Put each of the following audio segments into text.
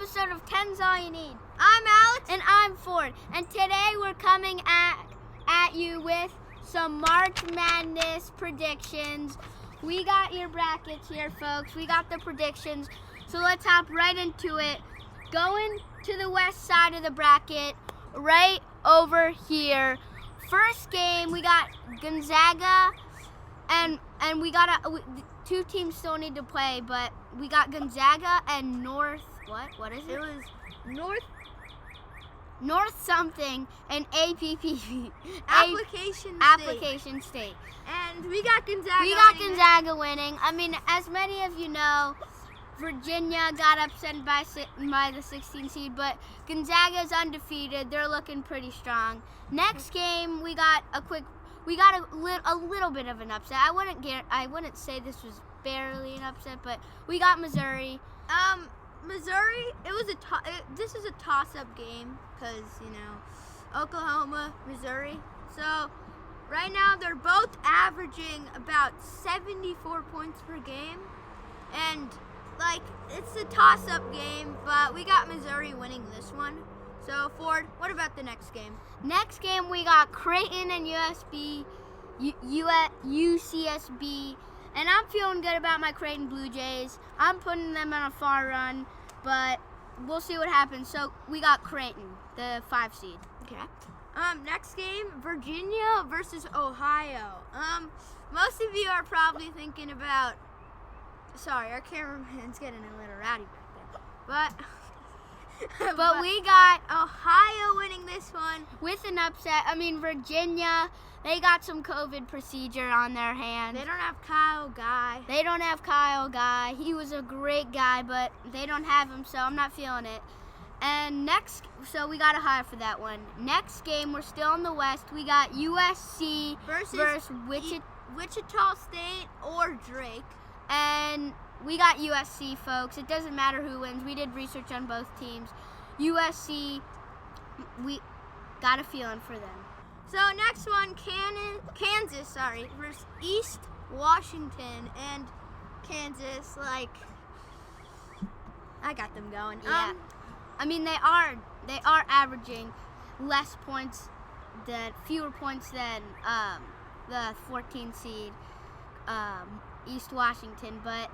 episode of 10's All You Need. I'm Alex. And I'm Ford. And today we're coming at you with some March Madness predictions. We got your brackets here, folks. We got the predictions. So let's hop right into it. Going to the west side of the bracket, right over here. First game, we got Gonzaga, and we got two teams still need to play, but we got Gonzaga and North. What is it? It was North something and APP. Application State. And we got Gonzaga. We got Gonzaga winning. I mean, as many of you know, Virginia got upset by the 16 seed, but Gonzaga is undefeated. They're looking pretty strong. Next game, we got a little bit of an upset. I wouldn't say this was barely an upset, but we got Missouri. Missouri. This is a toss-up game because Oklahoma, Missouri. So right now they're both averaging about 74 points per game, and it's a toss-up game, but we got Missouri winning this one. So, Ford, what about the next game? Next game, we got Creighton and UCSB, and I'm feeling good about my Creighton Blue Jays. I'm putting them on a far run, but we'll see what happens. So, we got Creighton, the 5 seed. Okay. Next game, Virginia versus Ohio. Most of you are probably thinking about... Sorry, our cameraman's getting a little rowdy back there. But we got Ohio winning this one. With an upset. I mean, Virginia, they got some COVID procedure on their hands. They don't have Kyle Guy. He was a great guy, but they don't have him, so I'm not feeling it. And so we got Ohio for that one. Next game, we're still in the West. We got USC versus Wichita State or Drake. And we got USC, folks. It doesn't matter who wins. We did research on both teams. USC, we got a feeling for them. So next one, Kansas versus East Washington. And Kansas, I got them going. Yeah. I mean, they are averaging fewer points than the 14 seed East Washington, but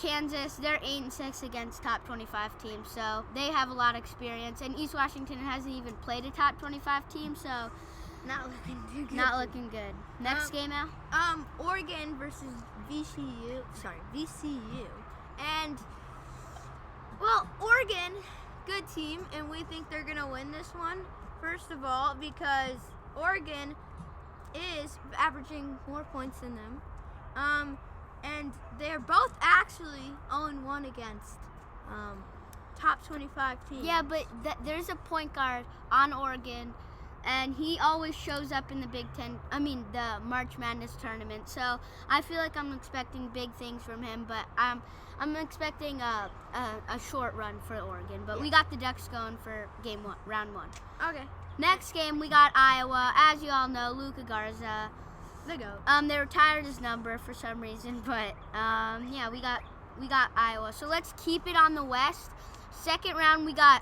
Kansas, they're 8-6 against top 25 teams, so they have a lot of experience. And East Washington hasn't even played a top 25 team, so not looking too good. Not looking good. Next game, Al? Oregon versus VCU. And Oregon, good team, and we think they're gonna win this one. First of all, because Oregon is averaging more points than them. And they're both actually 0-1 against top 25 teams. Yeah, but there's a point guard on Oregon, and he always shows up in the the March Madness tournament. So I feel like I'm expecting big things from him, but I'm expecting a short run for Oregon. But we got the Ducks going for round 1. Okay. Next game, we got Iowa. As you all know, Luka Garza. The GOAT. They retired his number for some reason, but we got Iowa. So let's keep it on the West. Second round, we got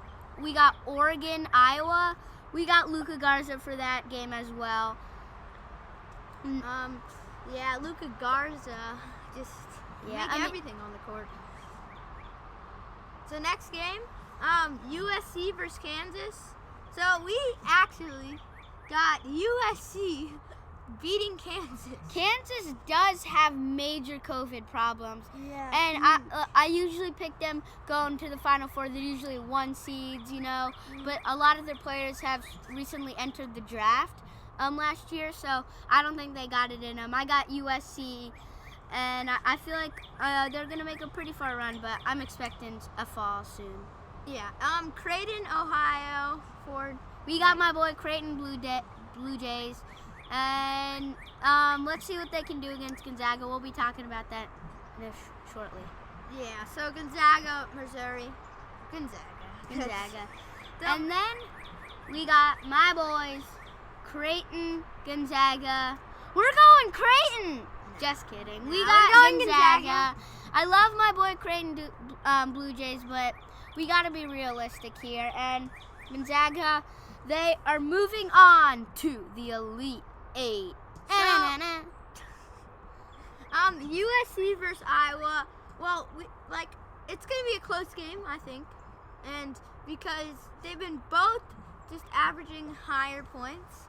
Oregon, Iowa. We got Luka Garza for that game as well. Luka Garza everything on the court. So next game, USC versus Kansas. So we actually got USC beating Kansas. Kansas does have major COVID problems. Yeah. And I usually pick them going to the Final Four. They're usually 1 seeds, But a lot of their players have recently entered the draft last year, so I don't think they got it in them. I got USC, and I feel like they're going to make a pretty far run, but I'm expecting a fall soon. Yeah. Creighton, Ohio, Ford. We got my boy Creighton Blue Jays. And let's see what they can do against Gonzaga. We'll be talking about that shortly. Yeah, so Gonzaga, Missouri. Gonzaga. And then we got my boys, Creighton, Gonzaga. We're going Creighton! Just kidding. We got Gonzaga. I love my boy Creighton Blue Jays, but we got to be realistic here. And Gonzaga, they are moving on to the Elite Eight. USC versus Iowa. Well, it's gonna be a close game, I think, and because they've been both just averaging higher points,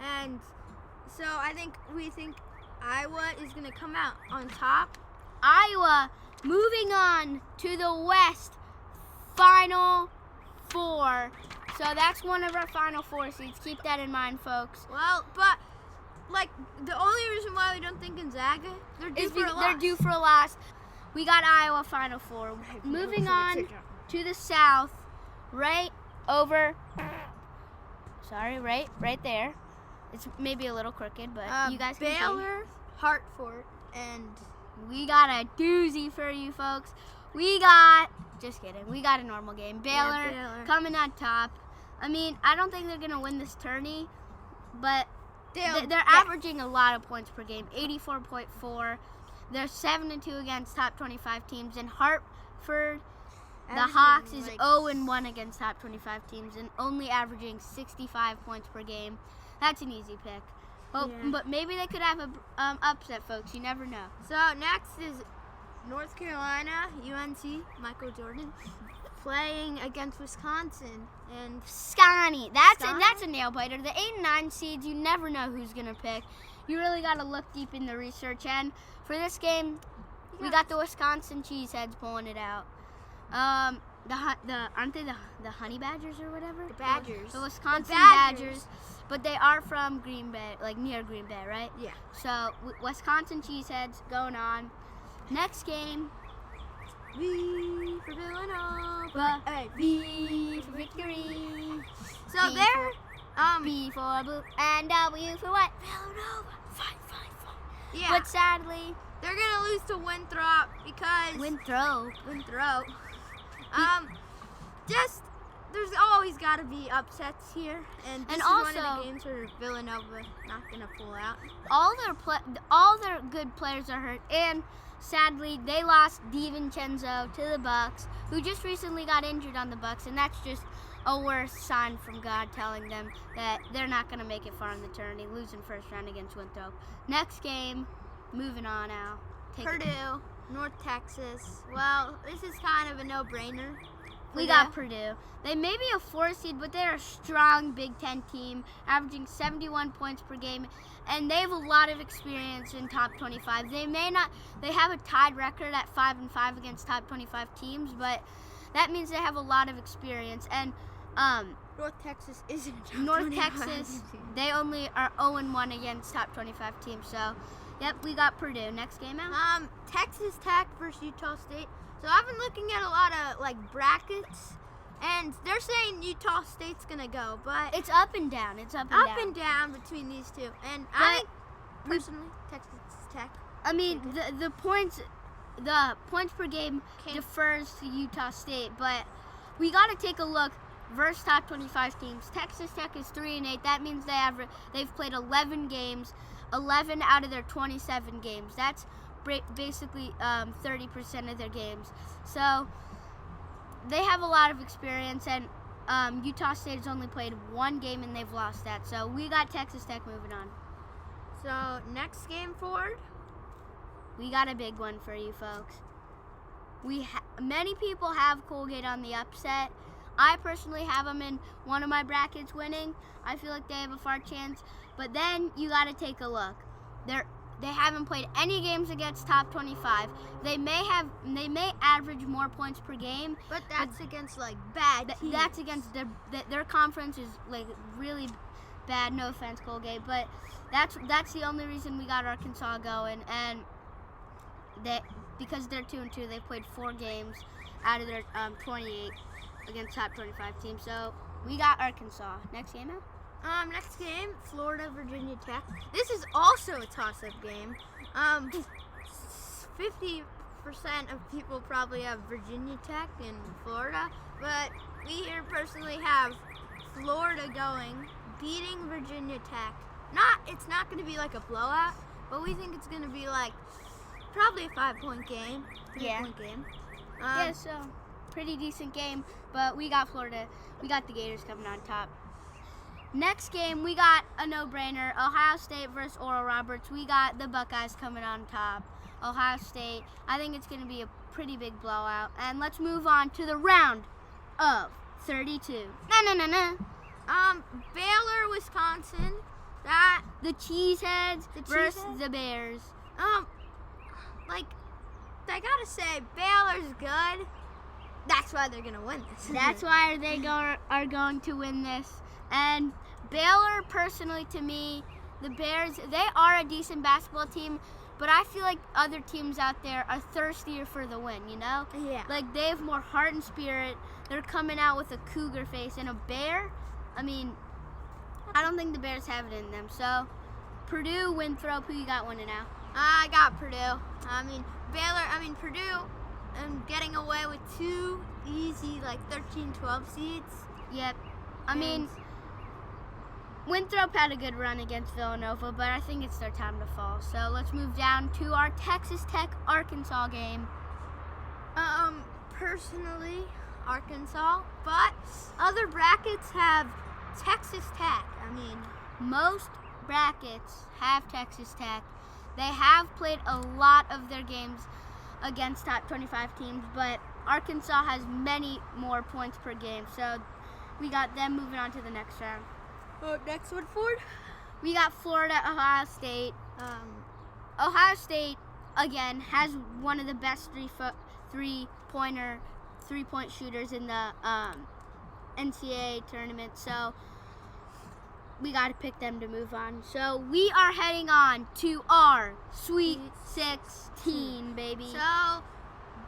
and so we think Iowa is gonna come out on top. Iowa moving on to the West Final Four. So that's one of our Final Four seeds. Keep that in mind, folks. Well, but the only reason why we don't think Gonzaga, they're due for a loss. We got Iowa Final Four. Moving on to the South, right there. It's maybe a little crooked, but you guys can see. Baylor, Hartford, and we got a doozy for you folks. Just kidding. We got a normal game. Baylor coming on top. I mean, I don't think they're going to win this tourney, but they're averaging a lot of points per game, 84.4. They're 7-2 against top 25 teams. And Hartford, the Hawks, is 0-1 against top 25 teams and only averaging 65 points per game. That's an easy pick. But maybe they could have a upset, folks. You never know. So next is North Carolina, UNC, Michael Jordan, playing against Wisconsin. And Scotty, that's a nail biter. The 8 and 9 seeds, you never know who's gonna pick. You really got to look deep in the research. And for this game, we got the Wisconsin Cheeseheads pulling it out. Aren't they the Honey Badgers or whatever? The Badgers. The Wisconsin Badgers. But they are from Green Bay, like near Green Bay, right? Yeah. So Wisconsin Cheeseheads going on. Next game. V for Villanova. V for victory. So B they're B for blue and W for what? Villanova. Fight. Yeah. But sadly, they're gonna lose to Winthrop because Winthrop. There's always got to be upsets here, and this is also, one of the games where Villanova not gonna pull out. All their good players are hurt, and sadly, they lost DiVincenzo to the Bucks, who just recently got injured on the Bucks, and that's just a worse sign from God telling them that they're not going to make it far in the tourney, losing first round against Winthrop. Next game, moving on now. Purdue, North Texas. Well, this is kind of a no-brainer. We got Purdue. They may be a 4 seed, but they're a strong Big Ten team, averaging 71 points per game, and they have a lot of experience in top 25. They have a tied record at 5-5 against top 25 teams, but that means they have a lot of experience. And North Texas isn't a top North 25 Texas, team. they only are 0-1 against top 25 teams. So, yep, we got Purdue. Next game out. Texas Tech versus Utah State. So I've been looking at a lot of brackets, and they're saying Utah State's gonna go, but it's up and down. It's up and down between these two. And I think personally, Texas Tech. I mean, the points per game defers to Utah State, but we got to take a look versus top 25 teams. Texas Tech is 3-8. That means they've played 11 games, 11 out of their 27 games. That's basically 30% of their games. So they have a lot of experience, and Utah State has only played 1 game and they've lost that. So we got Texas Tech moving on. So next game forward, we got a big one for you folks. Many people have Colgate on the upset. I personally have them in one of my brackets winning. I feel like they have a far chance. But then you got to take a look. They haven't played any games against top 25. They may average more points per game, but that's against bad teams. That's against their conference is really bad. No offense, Colgate, but that's the only reason we got Arkansas going, and because they're 2-2, they played 4 games out of their 28 against top 25 teams. So we got Arkansas. Next game out. Next game, Florida, Virginia Tech. This is also a toss-up game. 50% of people probably have Virginia Tech and Florida, but we here personally have Florida beating Virginia Tech. It's not going to be like a blowout, but we think it's going to be probably a 5-point game. Yeah. 3-point game. Yeah, so pretty decent game, but we got Florida. We got the Gators coming on top. Next game, we got a no-brainer. Ohio State versus Oral Roberts. We got the Buckeyes coming on top. Ohio State. I think it's going to be a pretty big blowout. And let's move on to the round of 32. Baylor, Wisconsin. The Cheeseheads versus Cheeseheads? the Bears. Like, I gotta say, Baylor's good. That's why they're gonna win this. That's why are going to win this. And Baylor, personally, to me, the Bears, they are a decent basketball team, but I feel like other teams out there are thirstier for the win, you know? Yeah. Like, they have more heart and spirit. They're coming out with a cougar face. And a Bear, I mean, I don't think the Bears have it in them. So, Purdue, Winthrop, who you got winning now? I got Purdue. Purdue, getting away with 2 easy, 13-12 seeds. Yep. I mean, Winthrop had a good run against Villanova, but I think it's their time to fall. So let's move down to our Texas Tech-Arkansas game. Personally, Arkansas, but other brackets have Texas Tech. Most brackets have Texas Tech. They have played a lot of their games against top 25 teams, but Arkansas has many more points per game. So we got them moving on to the next round. Next one, Ford. We got Florida, Ohio State. Ohio State, again, has one of the best three-point shooters in the NCAA tournament. So we got to pick them to move on. So we are heading on to our Sweet 16, baby. So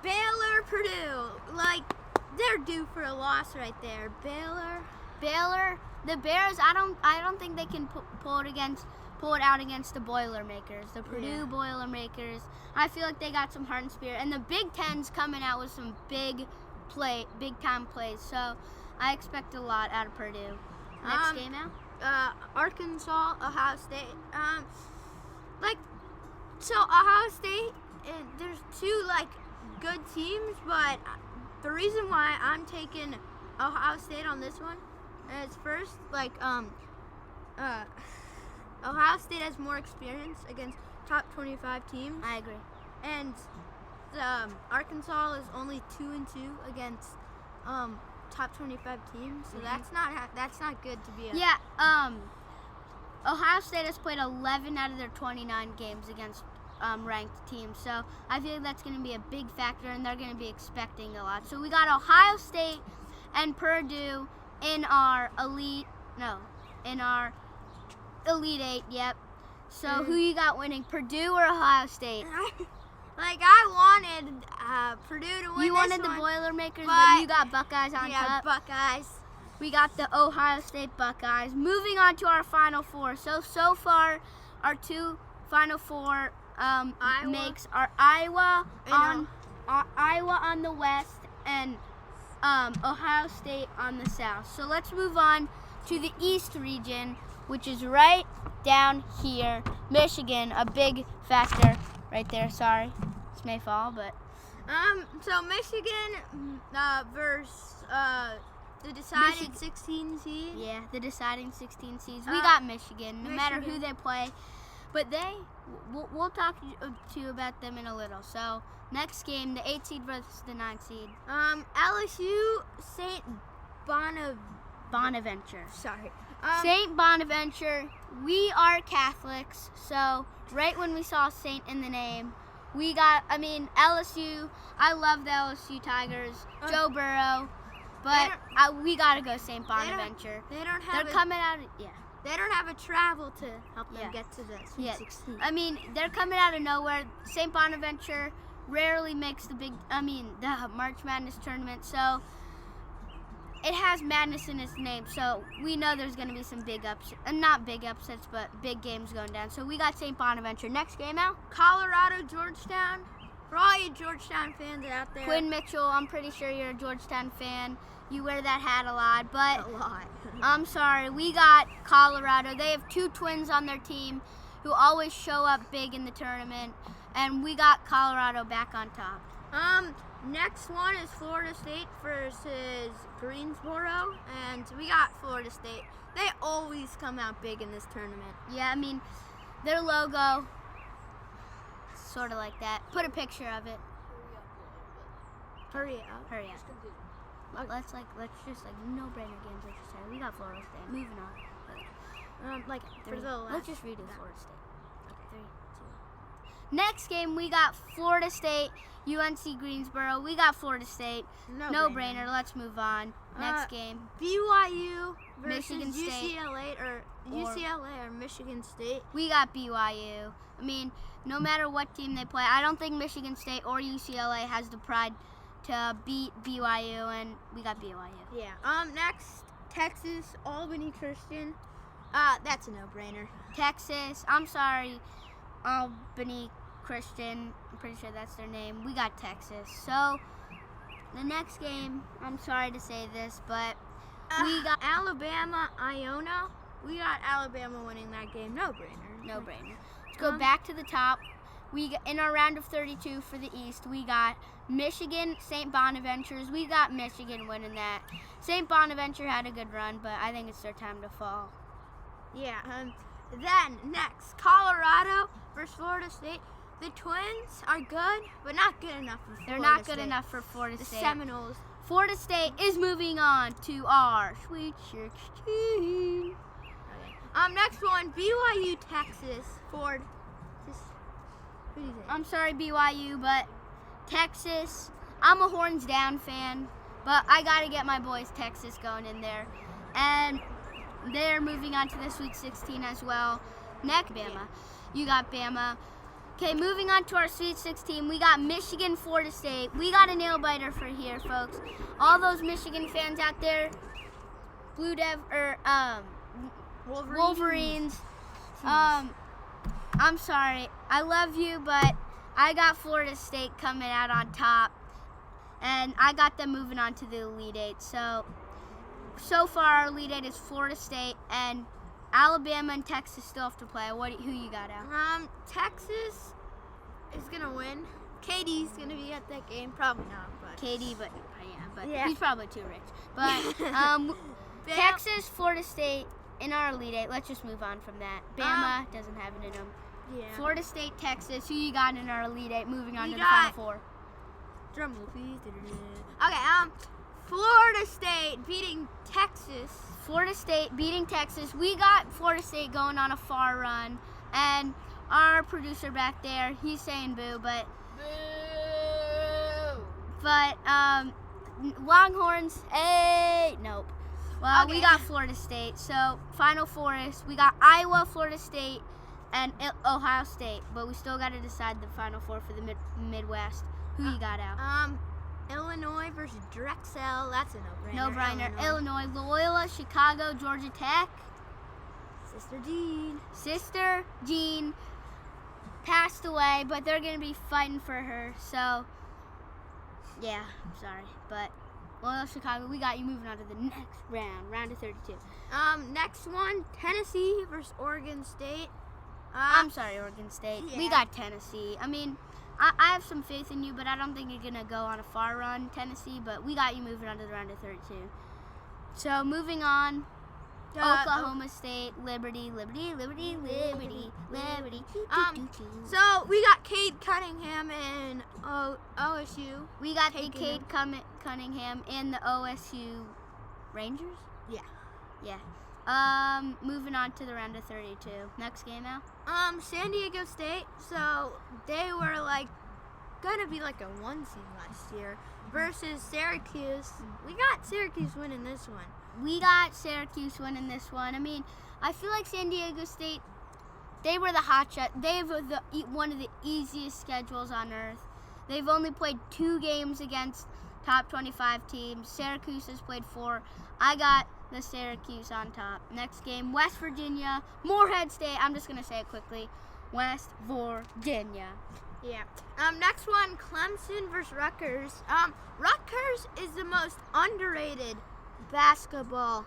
Baylor, Purdue, they're due for a loss right there. Baylor. The Bears, I don't think they can pull it out against the Boilermakers, the Purdue Boilermakers. I feel like they got some heart and spirit, and the Big Ten's coming out with some big time plays. So I expect a lot out of Purdue. Next game now. Arkansas, Ohio State. Ohio State, there's 2 good teams, but the reason why I'm taking Ohio State on this one is first, Ohio State has more experience against top 25 teams. I agree. And Arkansas is only 2-2 against top 25 teams, so that's not good to be a... Yeah, Ohio State has played 11 out of their 29 games against ranked teams, so I feel like that's going to be a big factor, and they're going to be expecting a lot. So we got Ohio State and Purdue in our Elite 8, yep. So who you got winning, Purdue or Ohio State? I wanted Purdue to win. You wanted this the one, Boilermakers, but you got Buckeyes on top. Buckeyes. We got the Ohio State Buckeyes. Moving on to our Final Four. So far, our 2 Final Four makes our Iowa on the west and Ohio State on the south. So let's move on to the East region, which is right down here. Michigan, a big factor right there. Sorry, this may fall, but so Michigan versus the decided 16 seed. Yeah, the deciding 16 seeds. We got Michigan, no matter who they play. But we'll talk to you about them in a little. So next game, the 8 seed versus the 9 seed. LSU, St. Bonaventure. Sorry. St. Bonaventure. We are Catholics, so right when we saw Saint in the name, we got, LSU. I love the LSU Tigers. Joe Burrow. But we got to go St. Bonaventure. They don't have They don't have a travel to help them get to the Sweet 16. They're coming out of nowhere. St. Bonaventure rarely makes the March Madness tournament, so it has madness in its name. So we know there's going to be some big upsets, not big upsets, but big games going down. So we got St. Bonaventure. Next game out, Colorado, Georgetown. For all you Georgetown fans out there, Quinn Mitchell, I'm pretty sure you're a Georgetown fan. You wear that hat a lot, but a lot. I'm sorry, we got Colorado. They have 2 twins on their team who always show up big in the tournament, and we got Colorado back on top. Next one is Florida State versus Greensboro, and we got Florida State. They always come out big in this tournament. Yeah, I mean, their logo, sort of like that. Put a picture of it. Hurry up. Hurry up. Let's just no-brainer games. Let's just say we got Florida State. Moving on. For the last. Let's just redo Florida State. Okay, 3, 2. Next game we got Florida State, UNC Greensboro. We got Florida State. No brainer. Let's move on. Next game. BYU versus Michigan State. UCLA or Michigan State. We got BYU. I mean, no matter what team they play, I don't think Michigan State or UCLA has the pride to beat BYU, and we got BYU. Yeah. Next, Texas, Albany Christian. That's a no-brainer. Texas, I'm sorry, Albany Christian, I'm pretty sure that's their name. We got Texas. So, the next game, I'm sorry to say this, but we got Alabama, Iona. We got Alabama winning that game. No-brainer. No brainer. Let's go back to the top. We got, in our round of 32 for the East, we got Michigan, St. Bonaventures. We got Michigan winning that. St. Bonaventure had a good run, but I think it's their time to fall. Yeah. Then next, Colorado versus Florida State. The Twins are good, but not good enough for Florida They're not good State. enough for Florida The State. Seminoles. Florida State is moving on to our Sweet 16. Next one, BYU, Texas. Ford. Who do you think? I'm sorry, BYU, but Texas, I'm a horns down fan, but I got to get my boys Texas going in there. And they're moving on to the Sweet 16 as well. Next, Bama. You got Bama. Okay, moving on to our Sweet 16, we got Michigan, Florida State. We got a nail-biter for here, folks. All those Michigan fans out there, Wolverines. I'm sorry. I love you, but I got Florida State coming out on top, and I got them moving on to the Elite Eight. So far, our Elite Eight is Florida State, and Alabama and Texas still have to play. Who you got out? Texas is gonna win. KD's gonna be at that game. Probably not, but KD, but Yeah. he's probably too rich. But Texas, Florida State in our Elite Eight. Let's just move on from that. Bama doesn't have it in them. Yeah. Florida State, Texas. Who you got in our Elite Eight? Moving on We to the got- Final Four. Drum roll, please. Okay. Florida State beating Texas. Florida State beating Texas. We got Florida State going on a far run, and our producer back there, he's saying boo, but Longhorns, hey, nope. Well, we Okay. got Florida State. So Final Four is we got Iowa, Florida State, and Ohio State, but we still got to decide the Final Four for the Midwest. Who you got out? Illinois versus Drexel. That's a no-brainer. No brainer. Illinois, Loyola, Chicago, Georgia Tech. Sister Jean passed away, but they're going to be fighting for her. So, yeah, I'm sorry. But Loyola, Chicago, we got you moving on to the next round of 32. Next one, Tennessee versus Oregon State. I'm sorry, Oregon State. We yeah. got Tennessee. I mean, I have some faith in you, but I don't think you're going to go on a far run, Tennessee. But we got you moving on to the round of 32. So, moving on. Oklahoma State, Liberty. So we got Cade Cunningham and OSU. We got the taking Cade Cunningham in the OSU Rangers? Yeah. Yeah. Moving on to the round of 32. Next game now? San Diego State. So they were gonna be like a 1 seed last year versus Syracuse. We got Syracuse winning this one. We got Syracuse winning this one. I mean, I feel like San Diego State, they were the hot shot. They have one of the easiest schedules on earth. They've only played 2 games against top 25 teams. Syracuse has played 4. I got the Syracuse on top. Next game, West Virginia, Morehead State. I'm just going to say it quickly. West Virginia. Yeah. Next one, Clemson versus Rutgers. Rutgers is the most underrated basketball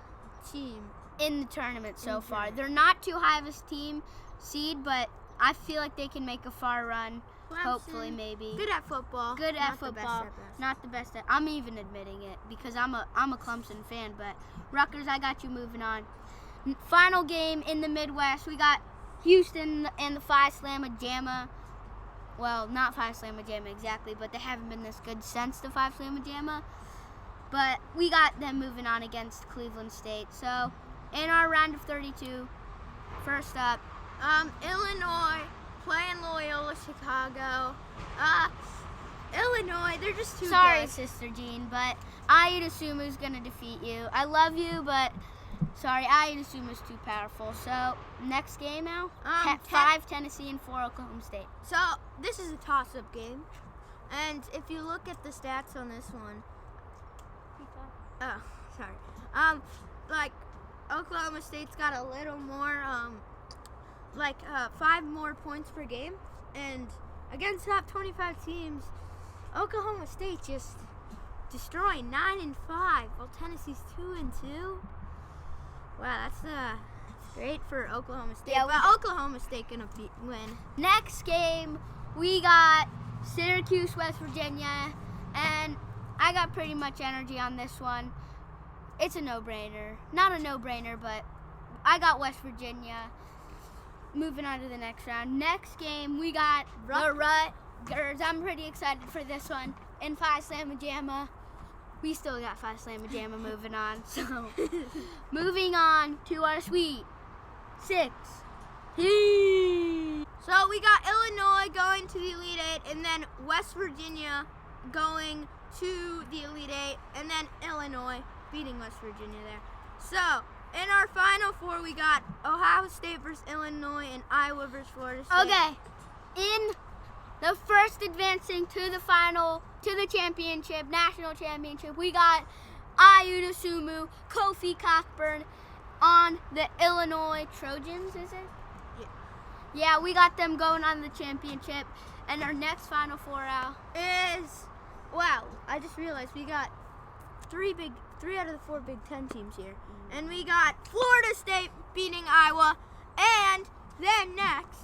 team in the tournament so far. They're not too high of a team seed, but I feel like they can make a far run. Clemson. Hopefully, maybe. Good at football. Good at Not the best football. at best. Not the best at. I'm even admitting it because I'm a Clemson fan. But Rutgers, I got you moving on. Final game in the Midwest. We got Houston and the Phi Slamma Jamma. Well, not Phi Slamma Jamma exactly, but they haven't been this good since the Phi Slamma Jamma. But we got them moving on against Cleveland State. So, in our round of 32, first up, Illinois playing Loyola Chicago. Illinois, they're just too sorry, good. Sister Jean, but Aida Sumu's going to defeat you. I love you, but sorry, Aida Sumu's too powerful. So, next game now, 5 Tennessee and 4 Oklahoma State. So, this is a toss-up game. And if you look at the stats on this one, oh, sorry. Like, Oklahoma State's got a little more, 5 more points per game. And against top 25 teams, Oklahoma State just destroying 9-5, while Tennessee's 2-2. Wow, that's great for Oklahoma State. Yeah, but Oklahoma State gonna win. Next game, we got Syracuse, West Virginia, and I got pretty much energy on this one. It's a no-brainer. Not a no-brainer, but I got West Virginia. Moving on to the next round. Next game, we got the Rutgers. I'm pretty excited for this one. And Phi Slamma Jamma. We still got Phi Slamma Jamma moving on. So, moving on to our Sweet 16. So we got Illinois going to the Elite Eight, and then West Virginia going to the Elite Eight, and then Illinois beating West Virginia there. So, in our Final Four, we got Ohio State versus Illinois and Iowa versus Florida State. Okay, in the first advancing to the final, to the championship, national championship, we got Aida Sumu, Kofi Cockburn on the Illinois Trojans, is it? Yeah. Yeah, we got them going on the championship. And our next Final Four out Is, wow, I just realized we got three out of the 4 Big Ten teams here. And we got Florida State beating Iowa. And then next,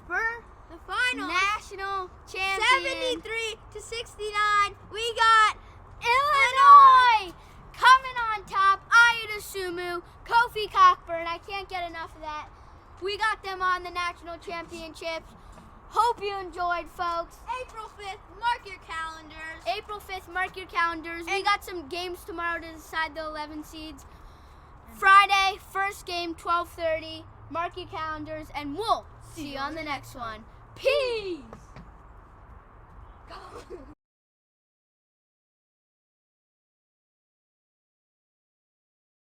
for the final, national champion 73-69, we got Illinois coming on top. Aida Sumu, Kofi Cockburn. I can't get enough of that. We got them on the national championships. Hope you enjoyed, folks. April 5th, mark your calendars. April 5th, mark your calendars. We got some games tomorrow to decide the 11 seeds. Friday, first game, 12:30. Mark your calendars, and we'll see you on the next one. Peace!